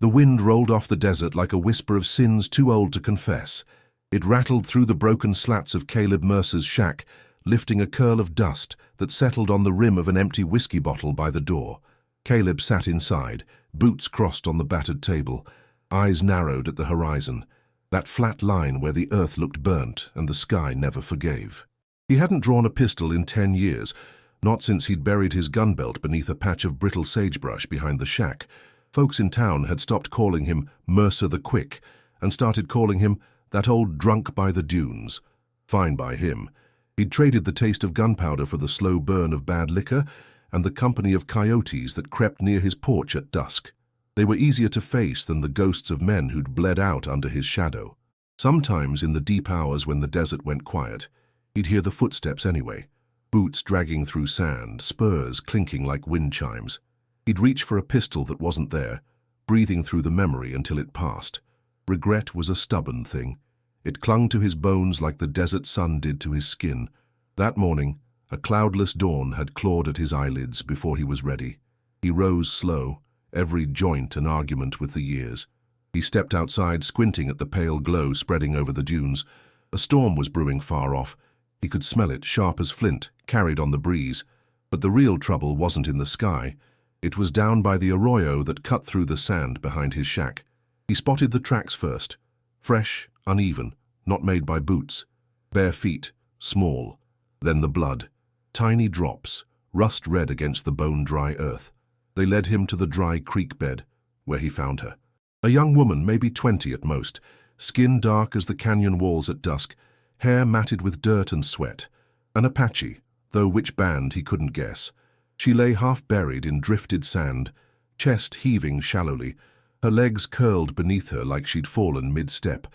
The wind rolled off the desert like a whisper of sins too old to confess. It rattled through the broken slats of Caleb Mercer's shack, lifting a curl of dust that settled on the rim of an empty whiskey bottle by the door. Caleb sat inside, boots crossed on the battered table, eyes narrowed at the horizon, that flat line where the earth looked burnt and the sky never forgave. He hadn't drawn a pistol in 10 years, not since he'd buried his gun belt beneath a patch of brittle sagebrush behind the shack. Folks in town had stopped calling him Mercer the Quick and started calling him that old drunk by the dunes. Fine by him. He'd traded the taste of gunpowder for the slow burn of bad liquor and the company of coyotes that crept near his porch at dusk. They were easier to face than the ghosts of men who'd bled out under his shadow. Sometimes in the deep hours when the desert went quiet, he'd hear the footsteps anyway, boots dragging through sand, spurs clinking like wind chimes. He'd reach for a pistol that wasn't there, breathing through the memory until it passed. Regret was a stubborn thing. It clung to his bones like the desert sun did to his skin. That morning, a cloudless dawn had clawed at his eyelids before he was ready. He rose slow, every joint an argument with the years. He stepped outside, squinting at the pale glow spreading over the dunes. A storm was brewing far off. He could smell it, sharp as flint, carried on the breeze. But the real trouble wasn't in the sky. It was down by the arroyo that cut through the sand behind his shack. He spotted the tracks first. Fresh, uneven, not made by boots. Bare feet, small. Then the blood. Tiny drops, rust red against the bone-dry earth. They led him to the dry creek bed, where he found her. A young woman, maybe 20 at most, skin dark as the canyon walls at dusk, hair matted with dirt and sweat. An Apache, though which band he couldn't guess. She lay half-buried in drifted sand, chest heaving shallowly, her legs curled beneath her like she'd fallen mid-step.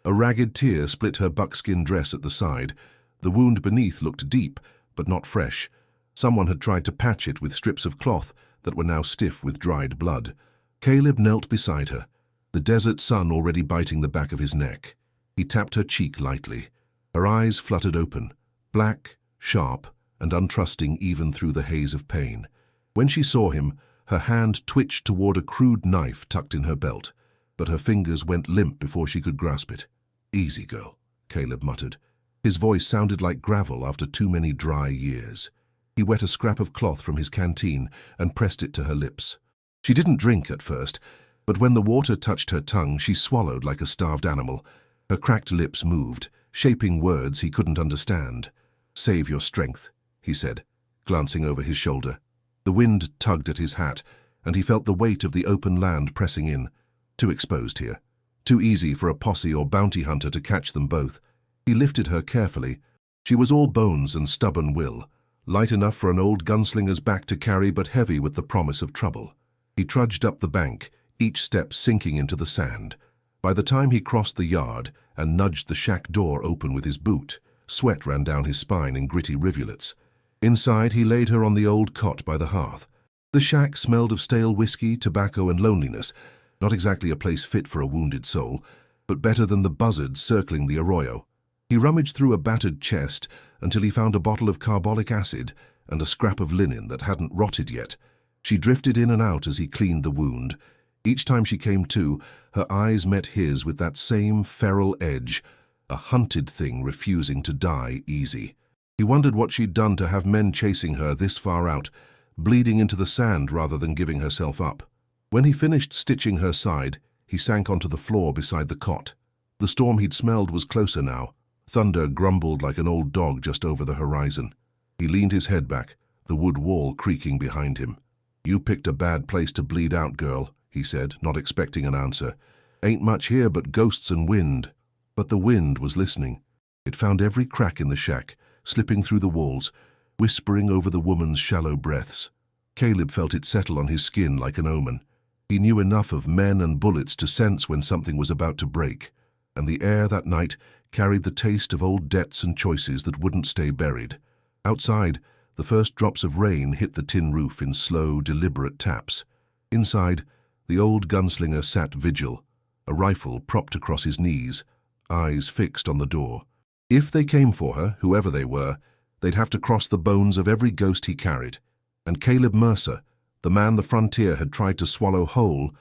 A ragged tear split her buckskin dress at the side. The wound beneath looked deep, but not fresh. Someone had tried to patch it with strips of cloth that were now stiff with dried blood. Caleb knelt beside her, the desert sun already biting the back of his neck. He tapped her cheek lightly. Her eyes fluttered open, black, sharp, and untrusting even through the haze of pain. When she saw him, her hand twitched toward a crude knife tucked in her belt, but her fingers went limp before she could grasp it. "Easy, girl," Caleb muttered. His voice sounded like gravel after too many dry years. He wet a scrap of cloth from his canteen and pressed it to her lips. She didn't drink at first, but when the water touched her tongue, she swallowed like a starved animal. Her cracked lips moved, shaping words he couldn't understand. "Save your strength," he said, glancing over his shoulder. The wind tugged at his hat, and he felt the weight of the open land pressing in. Too exposed here. Too easy for a posse or bounty hunter to catch them both. He lifted her carefully. She was all bones and stubborn will, light enough for an old gunslinger's back to carry, but heavy with the promise of trouble. He trudged up the bank, each step sinking into the sand. By the time he crossed the yard and nudged the shack door open with his boot, sweat ran down his spine in gritty rivulets. Inside, he laid her on the old cot by the hearth. The shack smelled of stale whiskey, tobacco, and loneliness, not exactly a place fit for a wounded soul, but better than the buzzards circling the arroyo. He rummaged through a battered chest until he found a bottle of carbolic acid and a scrap of linen that hadn't rotted yet. She drifted in and out as he cleaned the wound. Each time she came to, her eyes met his with that same feral edge, a hunted thing refusing to die easy. He wondered what she'd done to have men chasing her this far out, bleeding into the sand rather than giving herself up. When he finished stitching her side, he sank onto the floor beside the cot. The storm he'd smelled was closer now. Thunder grumbled like an old dog just over the horizon. He leaned his head back, the wood wall creaking behind him. "You picked a bad place to bleed out, girl," he said, not expecting an answer. "Ain't much here but ghosts and wind." But the wind was listening. It found every crack in the shack, slipping through the walls, whispering over the woman's shallow breaths. Caleb felt it settle on his skin like an omen. He knew enough of men and bullets to sense when something was about to break, and the air that night carried the taste of old debts and choices that wouldn't stay buried. Outside, the first drops of rain hit the tin roof in slow, deliberate taps. Inside, the old gunslinger sat vigil, a rifle propped across his knees, eyes fixed on the door. If they came for her, whoever they were, they'd have to cross the bones of every ghost he carried. And Caleb Mercer, the man the frontier had tried to swallow whole,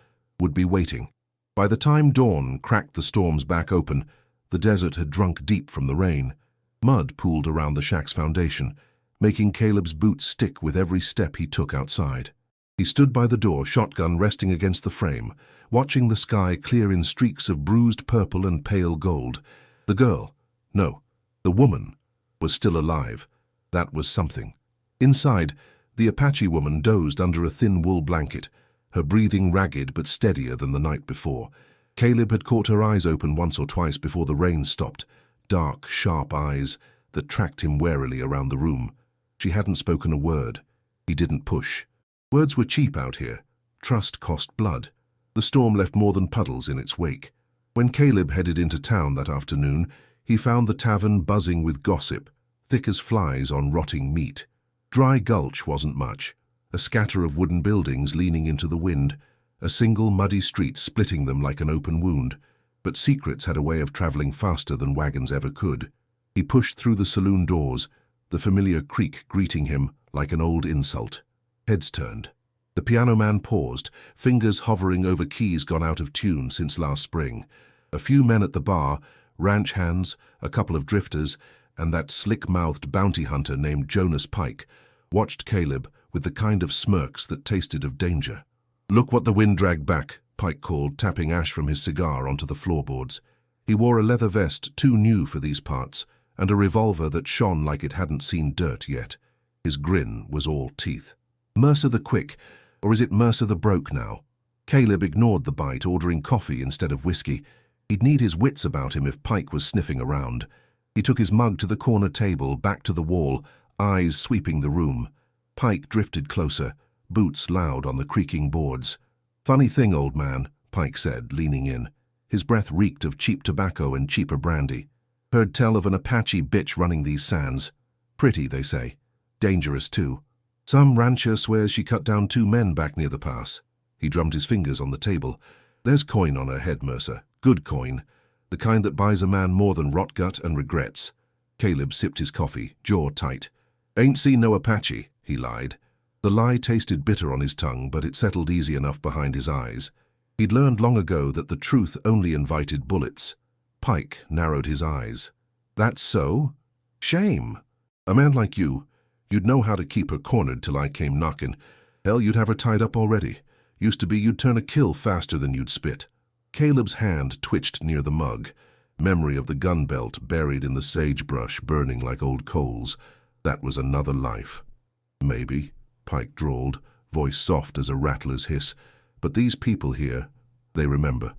would be waiting. By the time dawn cracked the storm's back open, the desert had drunk deep from the rain. Mud pooled around the shack's foundation, making Caleb's boots stick with every step he took outside. He stood by the door, shotgun resting against the frame, watching the sky clear in streaks of bruised purple and pale gold. The girl, no, the woman, was still alive. That was something. Inside, the Apache woman dozed under a thin wool blanket, her breathing ragged but steadier than the night before. Caleb had caught her eyes open once or twice before the rain stopped, dark, sharp eyes that tracked him warily around the room. She hadn't spoken a word. He didn't push. Words were cheap out here. Trust cost blood. The storm left more than puddles in its wake. When Caleb headed into town that afternoon, he found the tavern buzzing with gossip, thick as flies on rotting meat. Dry Gulch wasn't much, a scatter of wooden buildings leaning into the wind, a single muddy street splitting them like an open wound. But secrets had a way of traveling faster than wagons ever could. He pushed through the saloon doors, the familiar creak greeting him like an old insult. Heads turned. The piano man paused, fingers hovering over keys gone out of tune since last spring. A few men at the bar, ranch hands, a couple of drifters, and that slick-mouthed bounty hunter named Jonas Pike, watched Caleb with the kind of smirks that tasted of danger. "Look what the wind dragged back," Pike called, tapping ash from his cigar onto the floorboards. He wore a leather vest too new for these parts, and a revolver that shone like it hadn't seen dirt yet. His grin was all teeth. Mercer the Quick, or is it Mercer the Broke now? Caleb ignored the bite, ordering coffee instead of whiskey. He'd need his wits about him if Pike was sniffing around. He took his mug to the corner table, back to the wall, eyes sweeping the room. Pike drifted closer, boots loud on the creaking boards. "Funny thing, old man," Pike said, leaning in. His breath reeked of cheap tobacco and cheaper brandy. "Heard tell of an Apache bitch running these sands. Pretty, they say. Dangerous, too. Some rancher swears she cut down 2 men back near the pass." He drummed his fingers on the table. "There's coin on her head, Mercer. Good coin. The kind that buys a man more than rotgut and regrets." Caleb sipped his coffee, jaw tight. "Ain't seen no Apache," he lied. The lie tasted bitter on his tongue, but it settled easy enough behind his eyes. He'd learned long ago that the truth only invited bullets. Pike narrowed his eyes. "That's so? Shame. A man like you, you'd know how to keep her cornered till I came knocking. Hell, you'd have her tied up already. Used to be you'd turn a kill faster than you'd spit." Caleb's hand twitched near the mug, memory of the gun belt buried in the sagebrush burning like old coals. That was another life. "Maybe," Pike drawled, voice soft as a rattler's hiss. "But these people here, they remember.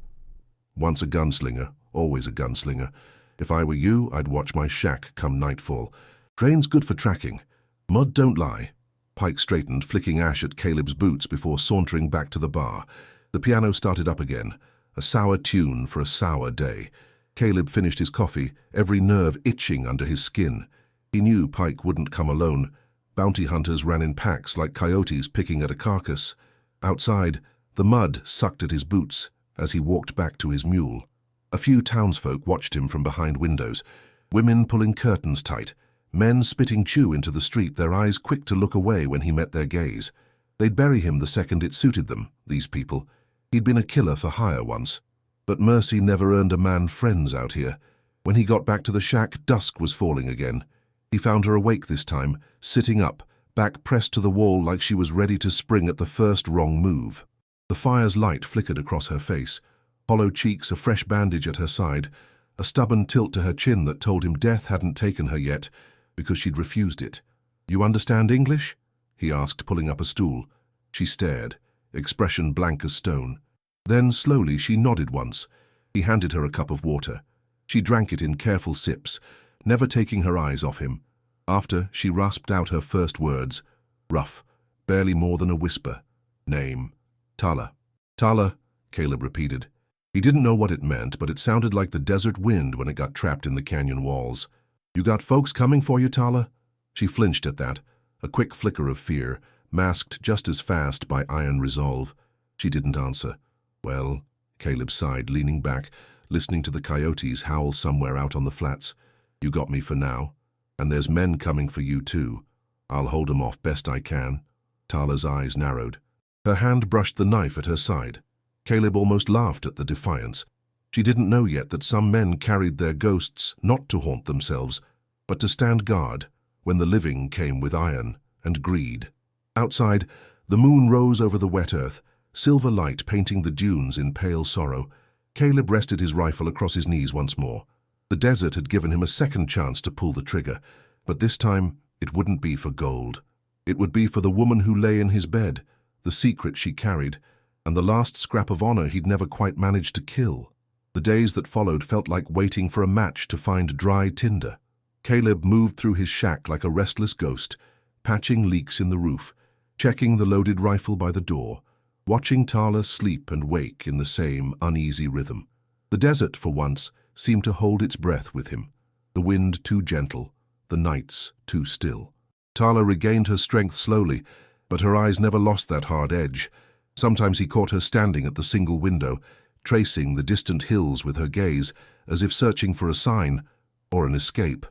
Once a gunslinger, always a gunslinger. If I were you, I'd watch my shack come nightfall. Train's good for tracking. Mud don't lie." Pike straightened, flicking ash at Caleb's boots before sauntering back to the bar. The piano started up again, a sour tune for a sour day. Caleb finished his coffee, every nerve itching under his skin. He knew Pike wouldn't come alone. Bounty hunters ran in packs like coyotes picking at a carcass. Outside, the mud sucked at his boots as he walked back to his mule. A few townsfolk watched him from behind windows, women pulling curtains tight, men spitting chew into the street, their eyes quick to look away when he met their gaze. They'd bury him the second it suited them, these people. He'd been a killer for hire once. But mercy never earned a man friends out here. When he got back to the shack, dusk was falling again. He found her awake this time, sitting up, back pressed to the wall like she was ready to spring at the first wrong move. The fire's light flickered across her face, hollow cheeks, a fresh bandage at her side, a stubborn tilt to her chin that told him death hadn't taken her yet, because she'd refused it. "You understand English?" he asked, pulling up a stool. She stared, expression blank as stone. Then, slowly, she nodded once. He handed her a cup of water. She drank it in careful sips, never taking her eyes off him. After, she rasped out her first words, rough, barely more than a whisper. "Name." "Tala." "Tala," Caleb repeated. He didn't know what it meant, but it sounded like the desert wind when it got trapped in the canyon walls. "You got folks coming for you, Tala?" She flinched at that, a quick flicker of fear, masked just as fast by iron resolve. She didn't answer. "Well," Caleb sighed, leaning back, listening to the coyotes howl somewhere out on the flats. "You got me for now. And there's men coming for you, too. I'll hold 'em off best I can." Tala's eyes narrowed. Her hand brushed the knife at her side. Caleb almost laughed at the defiance. She didn't know yet that some men carried their ghosts not to haunt themselves, but to stand guard when the living came with iron and greed. Outside, the moon rose over the wet earth, silver light painting the dunes in pale sorrow. Caleb rested his rifle across his knees once more. The desert had given him a second chance to pull the trigger, but this time it wouldn't be for gold. It would be for the woman who lay in his bed, the secret she carried, and the last scrap of honor he'd never quite managed to kill. The days that followed felt like waiting for a match to find dry tinder. Caleb moved through his shack like a restless ghost, patching leaks in the roof, checking the loaded rifle by the door, watching Tala sleep and wake in the same uneasy rhythm. The desert, for once, seemed to hold its breath with him, the wind too gentle, the nights too still. Tala regained her strength slowly, but her eyes never lost that hard edge. Sometimes he caught her standing at the single window, tracing the distant hills with her gaze, as if searching for a sign or an escape.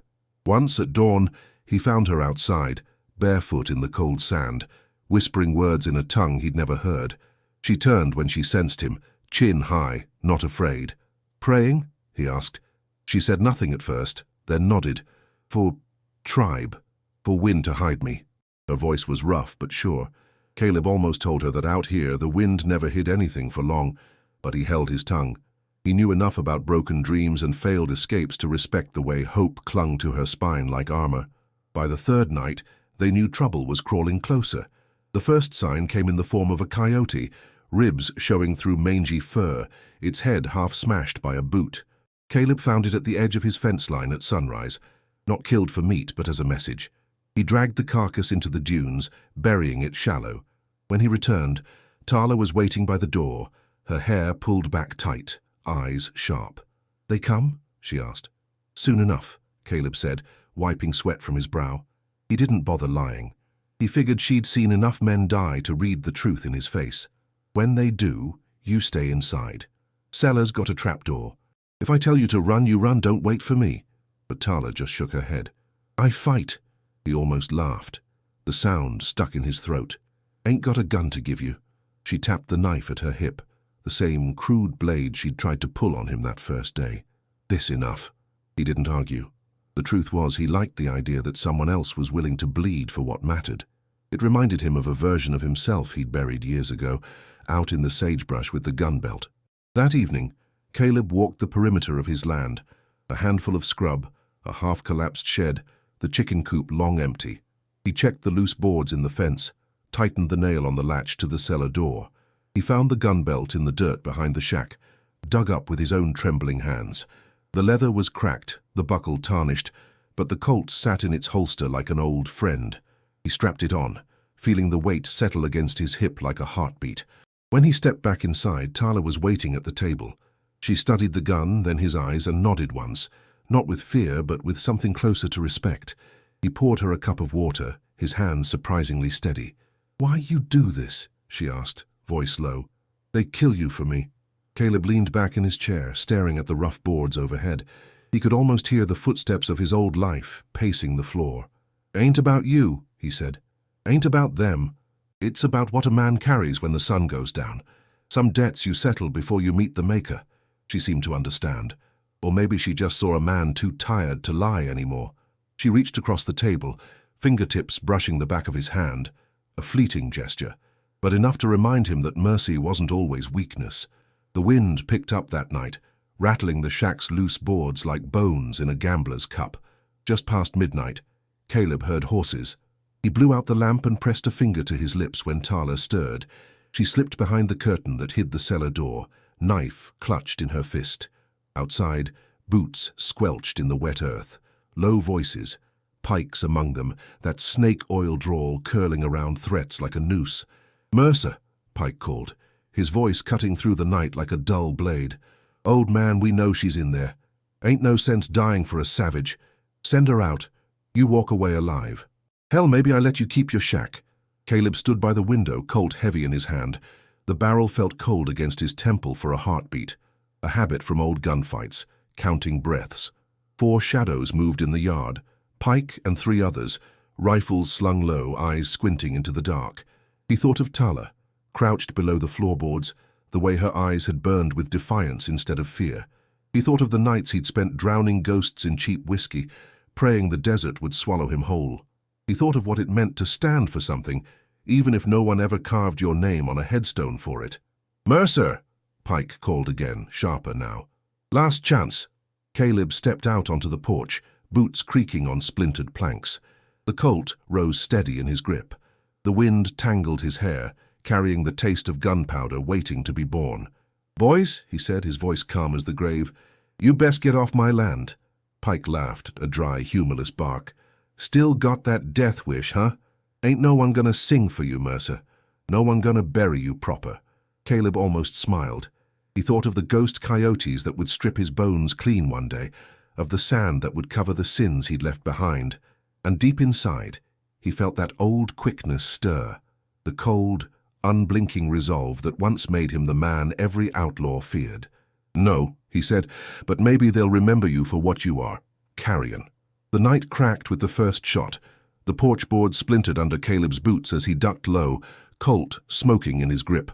Once, at dawn, he found her outside, barefoot in the cold sand, whispering words in a tongue he'd never heard. She turned when she sensed him, chin high, not afraid. "Praying?" he asked. She said nothing at first, then nodded. "For tribe. For wind to hide me." Her voice was rough but sure. Caleb almost told her that out here the wind never hid anything for long, but he held his tongue. He knew enough about broken dreams and failed escapes to respect the way hope clung to her spine like armor. By the third night, they knew trouble was crawling closer. The first sign came in the form of a coyote, ribs showing through mangy fur, its head half smashed by a boot. Caleb found it at the edge of his fence line at sunrise, not killed for meat but as a message. He dragged the carcass into the dunes, burying it shallow. When he returned, Tala was waiting by the door, her hair pulled back tight, eyes sharp. "They come?" she asked. "Soon enough," Caleb said, wiping sweat from his brow. He didn't bother lying. He figured she'd seen enough men die to read the truth in his face. "When they do, you stay inside. Cellar's got a trapdoor. If I tell you to run, you run, don't wait for me." But Tala just shook her head. "I fight." He almost laughed. The sound stuck in his throat. "Ain't got a gun to give you." She tapped the knife at her hip, the same crude blade she'd tried to pull on him that first day. "This enough." He didn't argue. The truth was he liked the idea that someone else was willing to bleed for what mattered. It reminded him of a version of himself he'd buried years ago, out in the sagebrush with the gun belt. That evening, Caleb walked the perimeter of his land, a handful of scrub, a half-collapsed shed, the chicken coop long empty. He checked the loose boards in the fence, tightened the nail on the latch to the cellar door. He found the gun belt in the dirt behind the shack, dug up with his own trembling hands. The leather was cracked, the buckle tarnished, but the Colt sat in its holster like an old friend. He strapped it on, feeling the weight settle against his hip like a heartbeat. When he stepped back inside, Tala was waiting at the table. She studied the gun, then his eyes, and nodded once, not with fear, but with something closer to respect. He poured her a cup of water, his hands surprisingly steady. "Why you do this?" she asked, voice low. "They kill you for me." Caleb leaned back in his chair, staring at the rough boards overhead. He could almost hear the footsteps of his old life pacing the floor. "Ain't about you," he said. "Ain't about them. It's about what a man carries when the sun goes down. Some debts you settle before you meet the maker." She seemed to understand. Or maybe she just saw a man too tired to lie anymore. She reached across the table, fingertips brushing the back of his hand. A fleeting gesture, but enough to remind him that mercy wasn't always weakness. The wind picked up that night, rattling the shack's loose boards like bones in a gambler's cup. Just past midnight, Caleb heard horses. He blew out the lamp and pressed a finger to his lips when Tala stirred. She slipped behind the curtain that hid the cellar door, knife clutched in her fist. Outside, boots squelched in the wet earth. Low voices, Pike's among them, that snake oil drawl curling around threats like a noose. "Mercer," Pike called, his voice cutting through the night like a dull blade. "Old man, we know she's in there. Ain't no sense dying for a savage. Send her out. You walk away alive. Hell, maybe I let you keep your shack." Caleb stood by the window, Colt heavy in his hand. The barrel felt cold against his temple for a heartbeat. A habit from old gunfights, counting breaths. 4 shadows moved in the yard. Pike and 3 others, rifles slung low, eyes squinting into the dark. He thought of Tala, crouched below the floorboards, the way her eyes had burned with defiance instead of fear. He thought of the nights he'd spent drowning ghosts in cheap whiskey, praying the desert would swallow him whole. He thought of what it meant to stand for something, even if no one ever carved your name on a headstone for it. "Mercer!" Pike called again, sharper now. "Last chance." Caleb stepped out onto the porch, boots creaking on splintered planks. The Colt rose steady in his grip. The wind tangled his hair, carrying the taste of gunpowder waiting to be born. "Boys," he said, his voice calm as the grave, "you best get off my land." Pike laughed, a dry, humorless bark. "Still got that death wish, huh? Ain't no one gonna sing for you, Mercer. No one gonna bury you proper." Caleb almost smiled. He thought of the ghost coyotes that would strip his bones clean one day, of the sand that would cover the sins he'd left behind, and deep inside, he felt that old quickness stir, the cold, unblinking resolve that once made him the man every outlaw feared. "No," he said, "but maybe they'll remember you for what you are, carrion." The night cracked with the first shot. The porch board splintered under Caleb's boots as he ducked low, Colt smoking in his grip.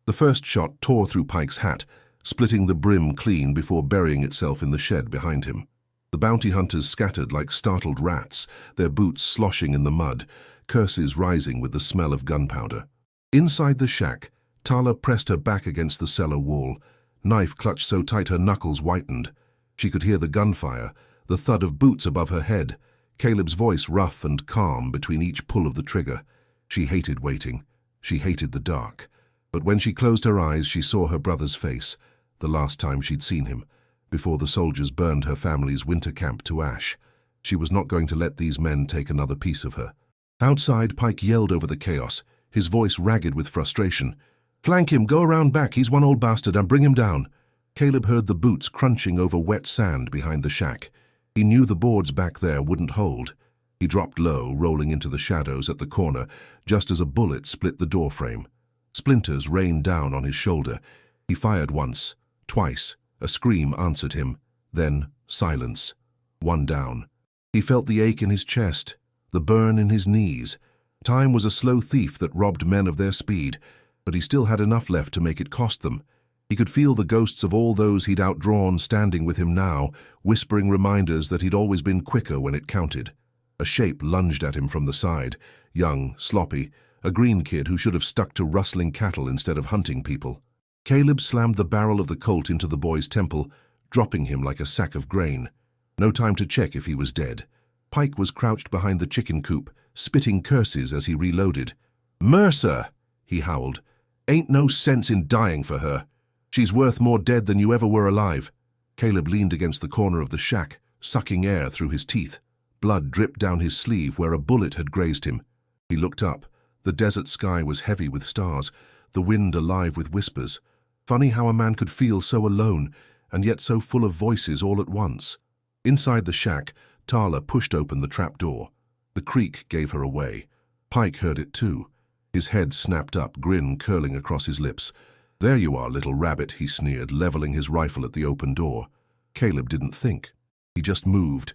The first shot tore through Pike's hat, splitting the brim clean before burying itself in the shed behind him. The bounty hunters scattered like startled rats, their boots sloshing in the mud, curses rising with the smell of gunpowder. Inside the shack, Tala pressed her back against the cellar wall, knife clutched so tight her knuckles whitened. She could hear the gunfire, the thud of boots above her head, Caleb's voice rough and calm between each pull of the trigger. She hated waiting. She hated the dark. But when she closed her eyes, she saw her brother's face, the last time she'd seen him, before the soldiers burned her family's winter camp to ash. She was not going to let these men take another piece of her. Outside, Pike yelled over the chaos, his voice ragged with frustration. "Flank him, go around back, he's one old bastard, and bring him down." Caleb heard the boots crunching over wet sand behind the shack. He knew the boards back there wouldn't hold. He dropped low, rolling into the shadows at the corner, just as a bullet split the doorframe. Splinters rained down on his shoulder. He fired once, twice. A scream answered him. Then silence. One down. He felt the ache in his chest, the burn in his knees. Time was a slow thief that robbed men of their speed, but he still had enough left to make it cost them. He could feel the ghosts of all those he'd outdrawn standing with him now, whispering reminders that he'd always been quicker when it counted. A shape lunged at him from the side, young, sloppy, a green kid who should have stuck to rustling cattle instead of hunting people. Caleb slammed the barrel of the Colt into the boy's temple, dropping him like a sack of grain. No time to check if he was dead. Pike was crouched behind the chicken coop, spitting curses as he reloaded. "Mercer!" he howled. "Ain't no sense in dying for her. She's worth more dead than you ever were alive." Caleb leaned against the corner of the shack, sucking air through his teeth. Blood dripped down his sleeve where a bullet had grazed him. He looked up. The desert sky was heavy with stars, the wind alive with whispers. Funny how a man could feel so alone, and yet so full of voices all at once. Inside the shack, Tala pushed open the trapdoor. The creak gave her away. Pike heard it too. His head snapped up, grin curling across his lips. "There you are, little rabbit," he sneered, leveling his rifle at the open door. Caleb didn't think. He just moved,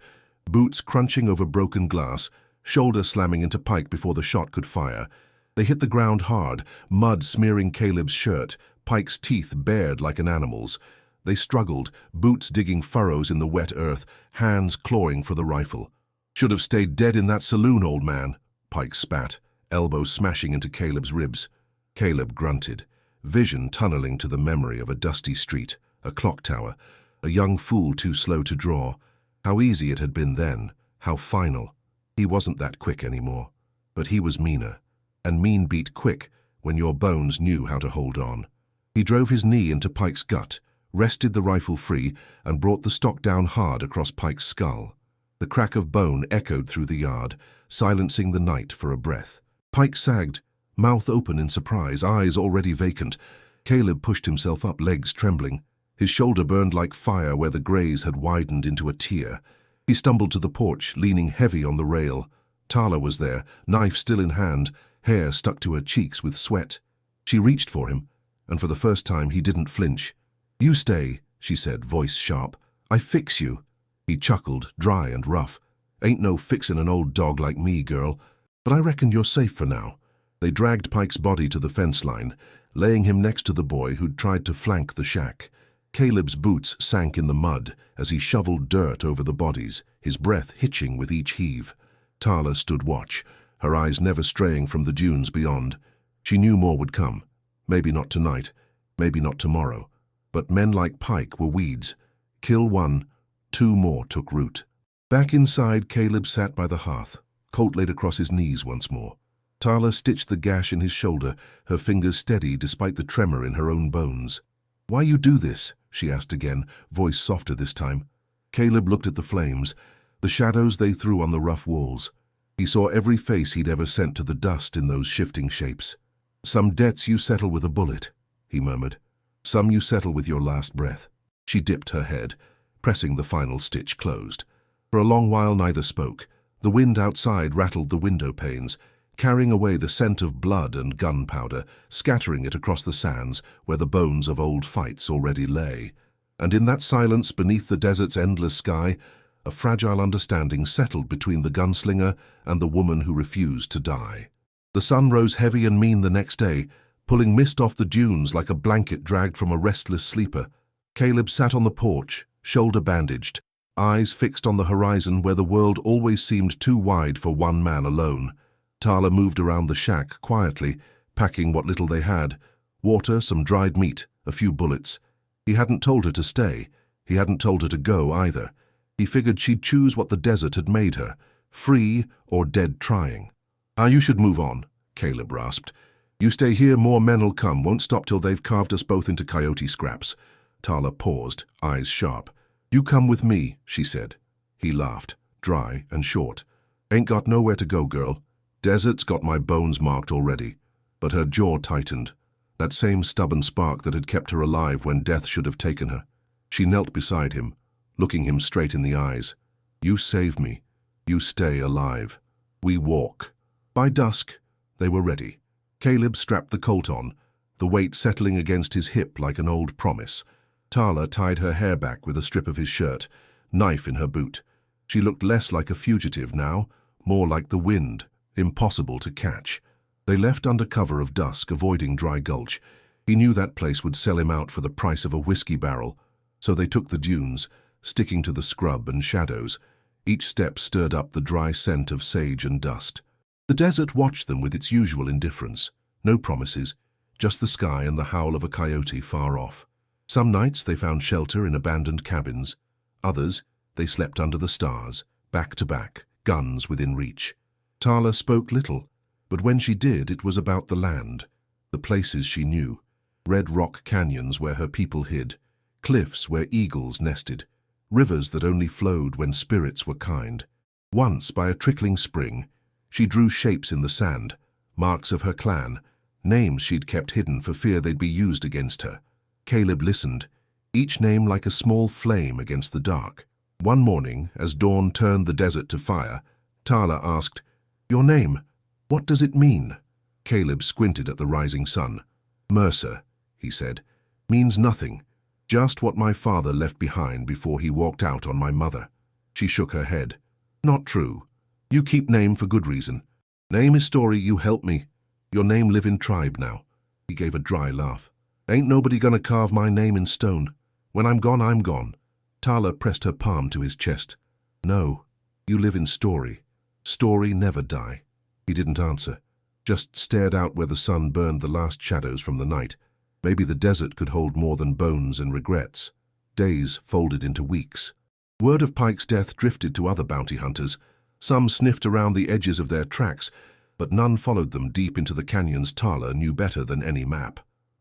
boots crunching over broken glass, shoulder slamming into Pike before the shot could fire. They hit the ground hard, mud smearing Caleb's shirt, Pike's teeth bared like an animal's. They struggled, boots digging furrows in the wet earth, hands clawing for the rifle. "Should have stayed dead in that saloon, old man," Pike spat, elbows smashing into Caleb's ribs. Caleb grunted, vision tunneling to the memory of a dusty street, a clock tower, a young fool too slow to draw. How easy it had been then, how final. He wasn't that quick anymore, but he was meaner, and mean beat quick when your bones knew how to hold on. He drove his knee into Pike's gut, wrested the rifle free, and brought the stock down hard across Pike's skull. The crack of bone echoed through the yard, silencing the night for a breath. Pike sagged, mouth open in surprise, eyes already vacant. Caleb pushed himself up, legs trembling. His shoulder burned like fire where the graze had widened into a tear. He stumbled to the porch, leaning heavy on the rail. Tala was there, knife still in hand, hair stuck to her cheeks with sweat. She reached for him, and for the first time he didn't flinch. "You stay," she said, voice sharp. "I fix you." He chuckled, dry and rough. "Ain't no fixin' an old dog like me, girl. But I reckon you're safe for now." They dragged Pike's body to the fence line, laying him next to the boy who'd tried to flank the shack. Caleb's boots sank in the mud as he shoveled dirt over the bodies, his breath hitching with each heave. Tala stood watch, her eyes never straying from the dunes beyond. She knew more would come. Maybe not tonight, maybe not tomorrow. But men like Pike were weeds. Kill one, two more took root. Back inside, Caleb sat by the hearth, Colt laid across his knees once more. Tala stitched the gash in his shoulder, her fingers steady despite the tremor in her own bones. "Why you do this?" she asked again, voice softer this time. Caleb looked at the flames, the shadows they threw on the rough walls. He saw every face he'd ever sent to the dust in those shifting shapes. "Some debts you settle with a bullet," he murmured. "Some you settle with your last breath." She dipped her head, pressing the final stitch closed. For a long while neither spoke. The wind outside rattled the window panes, carrying away the scent of blood and gunpowder, scattering it across the sands where the bones of old fights already lay. And in that silence beneath the desert's endless sky, a fragile understanding settled between the gunslinger and the woman who refused to die. The sun rose heavy and mean the next day, pulling mist off the dunes like a blanket dragged from a restless sleeper. Caleb sat on the porch, shoulder bandaged, eyes fixed on the horizon where the world always seemed too wide for one man alone. Tala moved around the shack quietly, packing what little they had: water, some dried meat, a few bullets. He hadn't told her to stay. He hadn't told her to go either. He figured she'd choose what the desert had made her, free or dead trying. "You should move on," Caleb rasped. "You stay here, more men'll come, won't stop till they've carved us both into coyote scraps." Tala paused, eyes sharp. "You come with me," she said. He laughed, dry and short. "Ain't got nowhere to go, girl. Desert's got my bones marked already." But her jaw tightened, that same stubborn spark that had kept her alive when death should have taken her. She knelt beside him, looking him straight in the eyes. "You save me. You stay alive. We walk." By dusk, they were ready. Caleb strapped the Colt on, the weight settling against his hip like an old promise. Tala tied her hair back with a strip of his shirt, knife in her boot. She looked less like a fugitive now, more like the wind, impossible to catch. They left under cover of dusk, avoiding Dry Gulch. He knew that place would sell him out for the price of a whiskey barrel. So they took the dunes, sticking to the scrub and shadows. Each step stirred up the dry scent of sage and dust. The desert watched them with its usual indifference. No promises, just the sky and the howl of a coyote far off. Some nights they found shelter in abandoned cabins. Others, they slept under the stars, back to back, guns within reach. Tala spoke little, but when she did, it was about the land, the places she knew, red rock canyons where her people hid, cliffs where eagles nested, rivers that only flowed when spirits were kind. Once, by a trickling spring, she drew shapes in the sand, marks of her clan, names she'd kept hidden for fear they'd be used against her. Caleb listened, each name like a small flame against the dark. One morning, as dawn turned the desert to fire, Tala asked, "Your name, what does it mean?" Caleb squinted at the rising sun. "Mercer," he said, "means nothing, just what my father left behind before he walked out on my mother." She shook her head. "Not true. You keep name for good reason. Name is story, you help me. Your name live in tribe now." He gave a dry laugh. "Ain't nobody gonna carve my name in stone. When I'm gone, I'm gone." Tala pressed her palm to his chest. "No, you live in story. Story never die." He didn't answer, just stared out where the sun burned the last shadows from the night. Maybe the desert could hold more than bones and regrets. Days folded into weeks. Word of Pike's death drifted to other bounty hunters. Some sniffed around the edges of their tracks, but none followed them deep into the canyons Tala knew better than any map.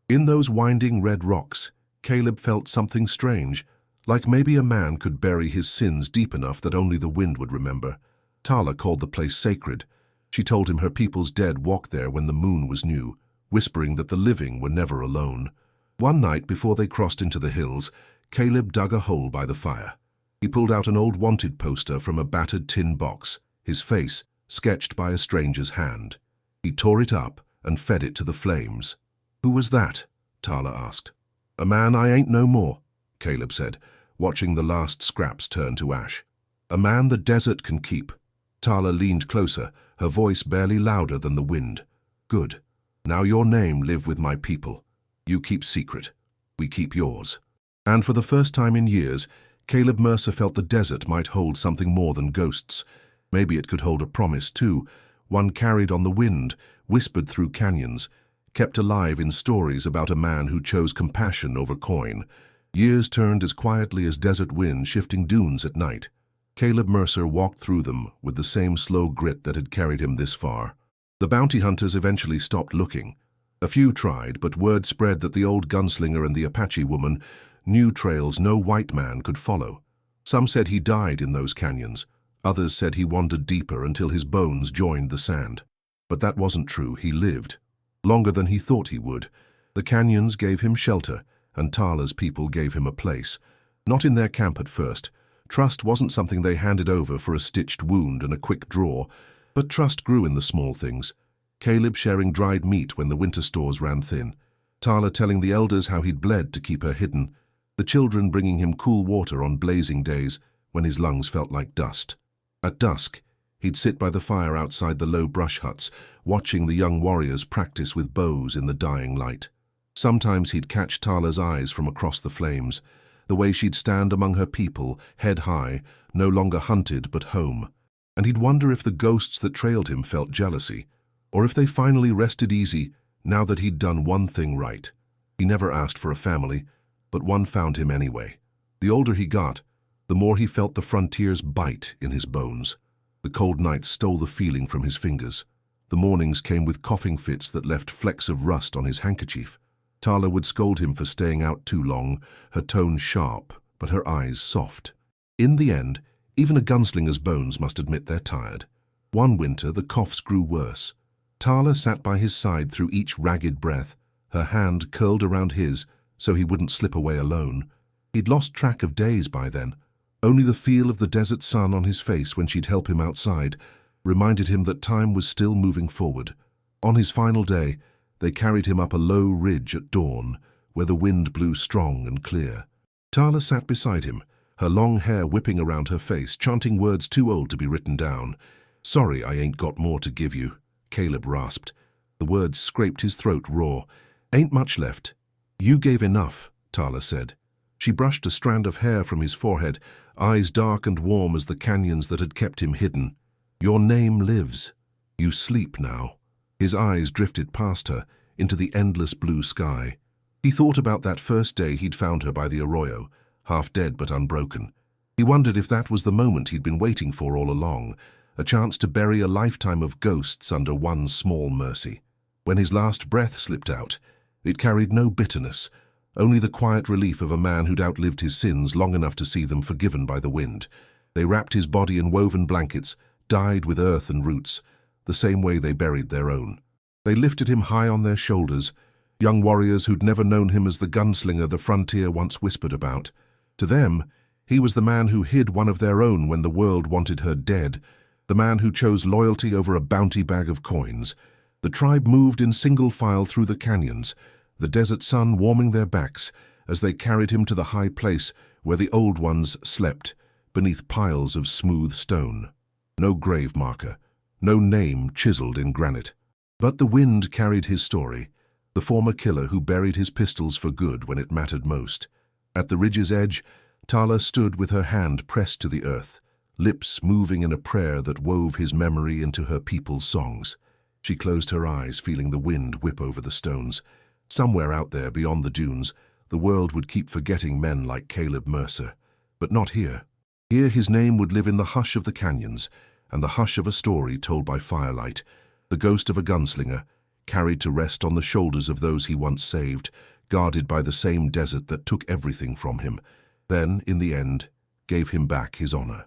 In those winding red rocks, Caleb felt something strange, like maybe a man could bury his sins deep enough that only the wind would remember. Tala called the place sacred. She told him her people's dead walked there when the moon was new, whispering that the living were never alone. One night before they crossed into the hills, Caleb dug a hole by the fire. He pulled out an old wanted poster from a battered tin box, his face sketched by a stranger's hand. He tore it up and fed it to the flames. "Who was that?" Tala asked. "A man I ain't no more," Caleb said, watching the last scraps turn to ash. "A man the desert can keep." Tala leaned closer, her voice barely louder than the wind. "Good. Now your name live with my people. You keep secret. We keep yours." And for the first time in years, Caleb Mercer felt the desert might hold something more than ghosts. Maybe it could hold a promise too, one carried on the wind, whispered through canyons, kept alive in stories about a man who chose compassion over coin. Years turned as quietly as desert wind shifting dunes at night. Caleb Mercer walked through them with the same slow grit that had carried him this far. The bounty hunters eventually stopped looking. A few tried, but word spread that the old gunslinger and the Apache woman knew trails no white man could follow. Some said he died in those canyons. Others said he wandered deeper until his bones joined the sand. But that wasn't true. He lived. Longer than he thought he would. The canyons gave him shelter, and Tala's people gave him a place. Not in their camp at first. Trust wasn't something they handed over for a stitched wound and a quick draw, but trust grew in the small things. Caleb sharing dried meat when the winter stores ran thin. Tala telling the elders how he'd bled to keep her hidden. The children bringing him cool water on blazing days when his lungs felt like dust. At dusk, he'd sit by the fire outside the low brush huts, watching the young warriors practice with bows in the dying light. Sometimes he'd catch Tala's eyes from across the flames, the way she'd stand among her people, head high, no longer hunted but home. And he'd wonder if the ghosts that trailed him felt jealousy, or if they finally rested easy now that he'd done one thing right. He never asked for a family, but one found him anyway. The older he got, the more he felt the frontier's bite in his bones. The cold nights stole the feeling from his fingers. The mornings came with coughing fits that left flecks of rust on his handkerchief. Tala would scold him for staying out too long, her tone sharp, but her eyes soft. In the end, even a gunslinger's bones must admit they're tired. One winter, the coughs grew worse. Tala sat by his side through each ragged breath, her hand curled around his so he wouldn't slip away alone. He'd lost track of days by then. Only the feel of the desert sun on his face when she'd help him outside reminded him that time was still moving forward. On his final day, they carried him up a low ridge at dawn, where the wind blew strong and clear. Tala sat beside him, her long hair whipping around her face, chanting words too old to be written down. "Sorry, I ain't got more to give you," Caleb rasped. The words scraped his throat raw. "Ain't much left." "You gave enough," Tala said. She brushed a strand of hair from his forehead, eyes dark and warm as the canyons that had kept him hidden. "Your name lives. You sleep now." His eyes drifted past her, into the endless blue sky. He thought about that first day he'd found her by the arroyo, half dead but unbroken. He wondered if that was the moment he'd been waiting for all along, a chance to bury a lifetime of ghosts under one small mercy. When his last breath slipped out, it carried no bitterness, only the quiet relief of a man who'd outlived his sins long enough to see them forgiven by the wind. They wrapped his body in woven blankets, dyed with earth and roots, the same way they buried their own. They lifted him high on their shoulders, young warriors who'd never known him as the gunslinger the frontier once whispered about. To them, he was the man who hid one of their own when the world wanted her dead, the man who chose loyalty over a bounty bag of coins. The tribe moved in single file through the canyons, the desert sun warming their backs as they carried him to the high place where the old ones slept, beneath piles of smooth stone. No grave marker, no name chiseled in granite. But the wind carried his story, the former killer who buried his pistols for good when it mattered most. At the ridge's edge, Tala stood with her hand pressed to the earth, lips moving in a prayer that wove his memory into her people's songs. She closed her eyes, feeling the wind whip over the stones. Somewhere out there beyond the dunes, the world would keep forgetting men like Caleb Mercer. But not here. Here his name would live in the hush of the canyons, and the hush of a story told by firelight, the ghost of a gunslinger, carried to rest on the shoulders of those he once saved, guarded by the same desert that took everything from him, then, in the end, gave him back his honor.